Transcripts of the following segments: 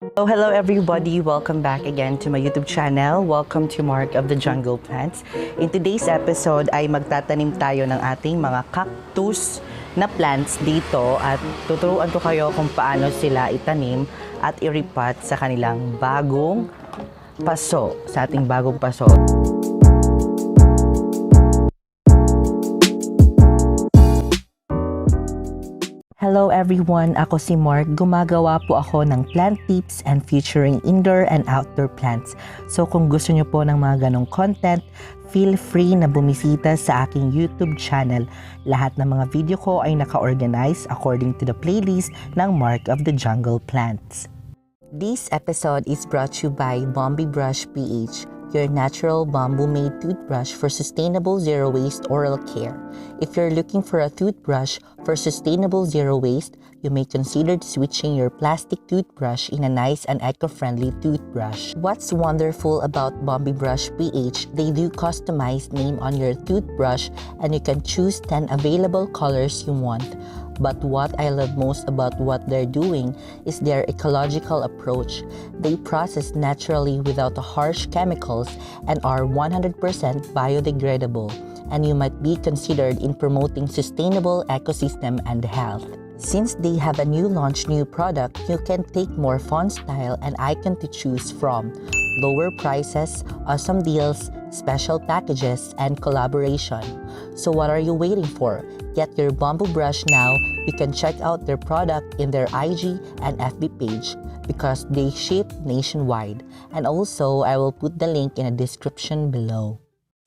So hello everybody, welcome back again to my YouTube channel. Welcome to Mark of the Jungle Plants. In today's episode ay magtatanim tayo ng ating mga cactus na plants dito at tuturuan ko kayo kung paano sila itanim at iripat sa kanilang bagong paso, sa ating bagong paso. Hello everyone, ako si Mark. Gumagawa po ako ng plant tips and featuring indoor and outdoor plants. So kung gusto nyo po ng mga ganong content, feel free na bumisita sa aking YouTube channel. Lahat ng mga video ko ay naka-organize according to the playlist ng Mark of the Jungle Plants. This episode is brought to you by Bgm Brush PH, your natural bamboo-made toothbrush for sustainable zero-waste oral care. If you're looking for a toothbrush for sustainable zero-waste, you may consider switching your plastic toothbrush in a nice and eco-friendly toothbrush. What's wonderful about Bgm Brush PH, they do customized name on your toothbrush and you can choose 10 available colors you want. But what I love most about what they're doing is their ecological approach. They process naturally without the harsh chemicals and are 100% biodegradable, and you might be considered in promoting sustainable ecosystem and health. Since they have a new product, you can take more fun style and icon to choose from. Lower prices, awesome deals, special packages, and collaboration. So what are you waiting for? Get your bamboo brush now. You can check out their product in their IG and FB page because they ship nationwide. And also, I will put the link in the description below.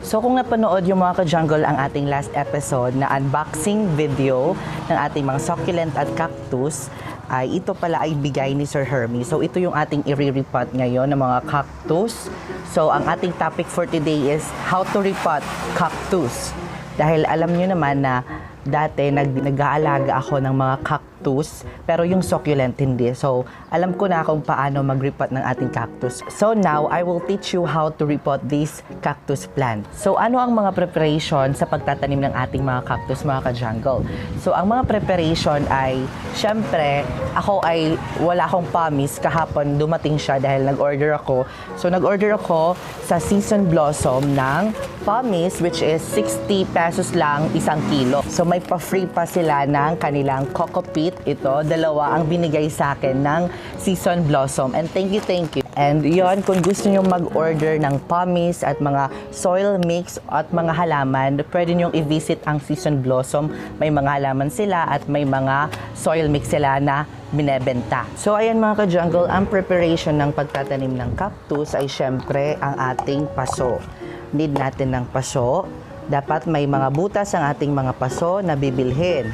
So kung napanood yung mga ka-jungle ang ating last episode na unboxing video ng ating mga succulent at cactus, ay ito pala ay bigay ni Sir Hermie. So ito yung ating i-repot ngayon ng mga cactus. So ang ating topic for today is how to repot cactus. Dahil alam nyo naman na dati nag-aalaga ako ng mga cactus, pero yung succulent hindi. So, alam ko na kung paano mag-repot ng ating cactus. So now, I will teach you how to repot this cactus plant. So, ano ang mga preparation sa pagtatanim ng ating mga cactus, mga ka-jungle? So, ang mga preparation ay, syempre, ako ay wala akong pamis. Kahapon dumating siya dahil nag-order ako. So, nag-order ako sa season blossom ng pamis, which is 60 pesos lang isang kilo. So, may pa-free pa sila ng kanilang coco peat. Ito, dalawa ang binigay sa akin ng season blossom. And thank you, thank you. And yon, kung gusto nyo mag-order ng pamis at mga soil mix at mga halaman, pwede nyo i-visit ang season blossom. May mga halaman sila at may mga soil mix sila na binebenta. So ayan mga ka-jungle, ang preparation ng pagtatanim ng cactus ay syempre ang ating paso. Need natin ng paso. Dapat may mga butas ang ating mga paso na bibilhin.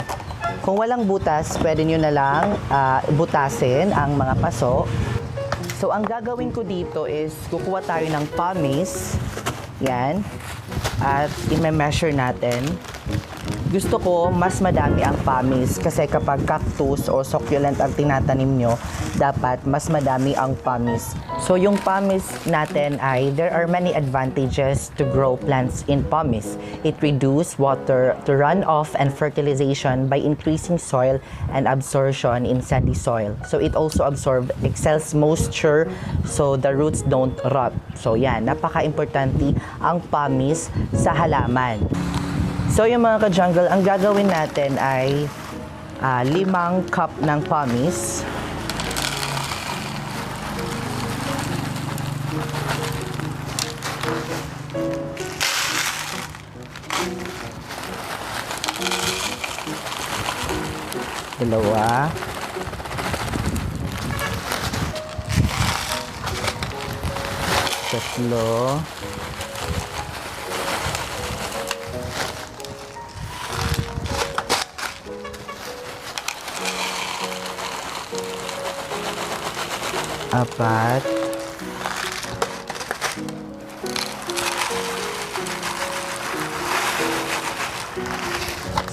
Kung walang butas, pwede nyo na lang butasin ang mga paso. So, ang gagawin ko dito is kukuha tayo ng pamis. Yan. At i-measure natin. Gusto ko mas madami ang pamis kasi kapag cactus o succulent ang tinatanim nyo, dapat mas madami ang pamis. So yung pamis natin ay, there are many advantages to grow plants in pamis. It reduces water to run off and fertilization by increasing soil and absorption in sandy soil. So it also absorbs excess moisture so the roots don't rot. So yan, napaka-importante ang pamis sa halaman. So yung mga ka-jungle, ang gagawin natin ay 5 cup ng pamis. Dalawa. Tatlo. Apat.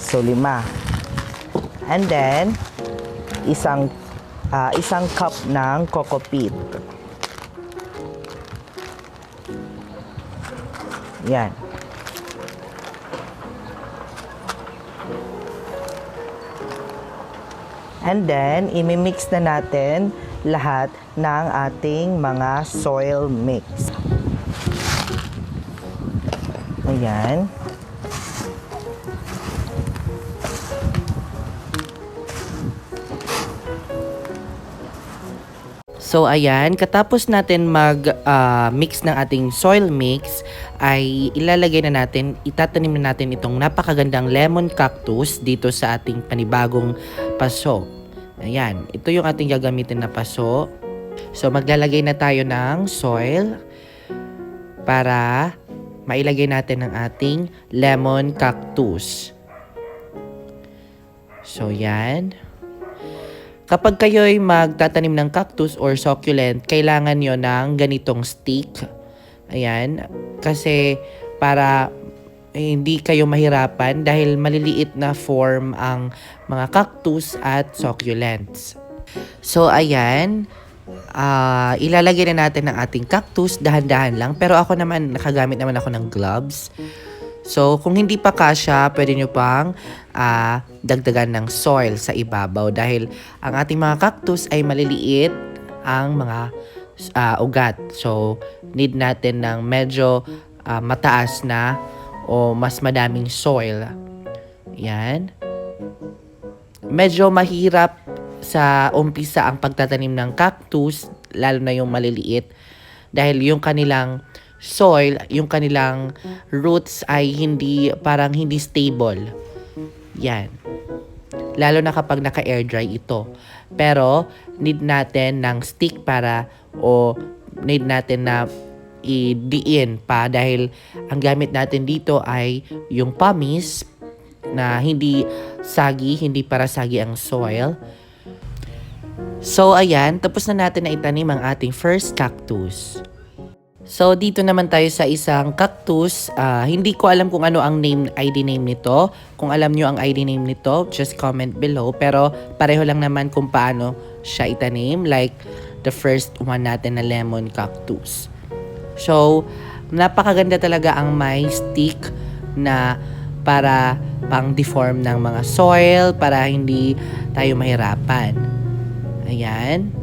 So, 5. And then, isang cup ng coco peat. Yan. And then, imimix na natin lahat ng ating mga soil mix. Ayan. So ayan, katapos natin mag-mix ng ating soil mix, ay ilalagay na natin, itatanim na natin itong napakagandang lemon cactus dito sa ating panibagong paso. Ayan, ito yung ating gagamitin na paso. So maglalagay na tayo ng soil para mailagay natin ang ating lemon cactus. So yan. Kapag kayo'y magtatanim ng cactus or succulent, kailangan nyo ng ganitong stick. Ayan. Kasi para hindi kayo mahirapan dahil maliliit na form ang mga cactus at succulents. So ayan. Ilalagay na natin ang ating cactus, dahan-dahan lang. Pero ako naman, nakagamit naman ako ng gloves. So, kung hindi pa kasya, pwede nyo pang dagdagan ng soil sa ibabaw dahil ang ating mga cactus ay maliliit ang mga ugat. So, need natin ng medyo mataas na o mas madaming soil. Yan. Medyo mahirap sa umpisa ang pagtatanim ng cactus, lalo na yung maliliit, dahil yung kanilang soil, yung kanilang roots ay parang hindi stable. Yan. Lalo na kapag naka-air dry ito. Pero need natin ng stick need natin na i-diin pa dahil ang gamit natin dito ay yung pumice na hindi sagi, hindi para sagi ang soil. So ayan, tapos na natin na itanim ang ating first cactus. So, dito naman tayo sa isang cactus. Hindi ko alam kung ano ang ID name nito. Kung alam nyo ang ID name nito, just comment below. Pero pareho lang naman kung paano siya itanim. Like the first one natin na lemon cactus. So, napakaganda talaga ang may stick na para pang deform ng mga soil, para hindi tayo mahirapan. Ayan.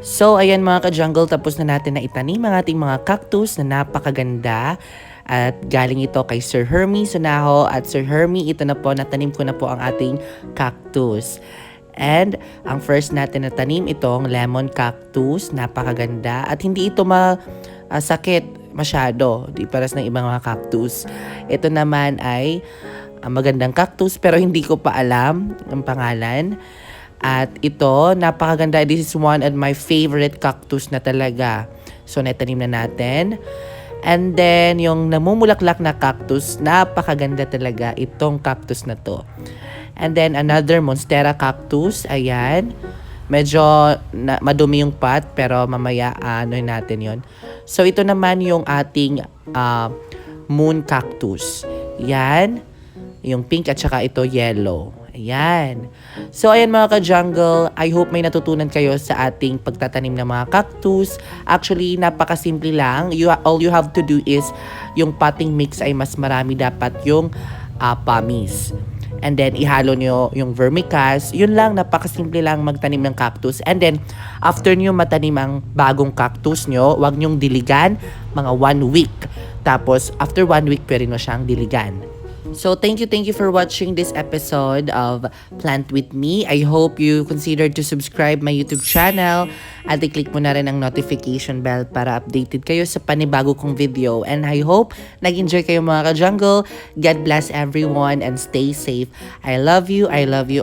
So ayan mga ka-jungle, tapos na natin na itanim ang ating mga cactus na napakaganda. At galing ito kay Sir Hermie Sunaho. At Sir Hermie, ito na po, natanim ko na po ang ating cactus. And ang first natin na tanim itong lemon cactus, napakaganda. At hindi ito sakit masyado, di paras ng ibang mga cactus. Ito naman ay magandang cactus pero hindi ko pa alam ang pangalan. At ito, napakaganda. This is one of my favorite cactus na talaga. So, natanim na natin. And then, yung namumulaklak na cactus, napakaganda talaga itong cactus na to. And then, another monstera cactus. Ayan. Medyo madumi yung pot, pero mamaya natin yon. So, ito naman yung ating moon cactus. Yan. Yung pink at saka ito yellow. Ayan. So, ayan mga ka-jungle. I hope may natutunan kayo sa ating pagtatanim ng mga cactus. Actually, napakasimple lang. All you have to do is, yung potting mix ay mas marami dapat yung pumice. And then, ihalo nyo yung vermicast. Yun lang, napakasimple lang magtanim ng cactus. And then, after nyo matanim ang bagong cactus nyo, wag nyong diligan, mga 1 week. Tapos, after 1 week, pwede nyo siyang diligan. So, thank you for watching this episode of Plant With Me. I hope you consider to subscribe my YouTube channel at i-click mo na rin ang notification bell para updated kayo sa panibago kong video. And I hope nag-enjoy kayo mga ka-jungle. God bless everyone and stay safe. I love you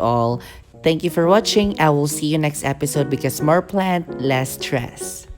all. Thank you for watching. I will see you next episode because more plant, less stress.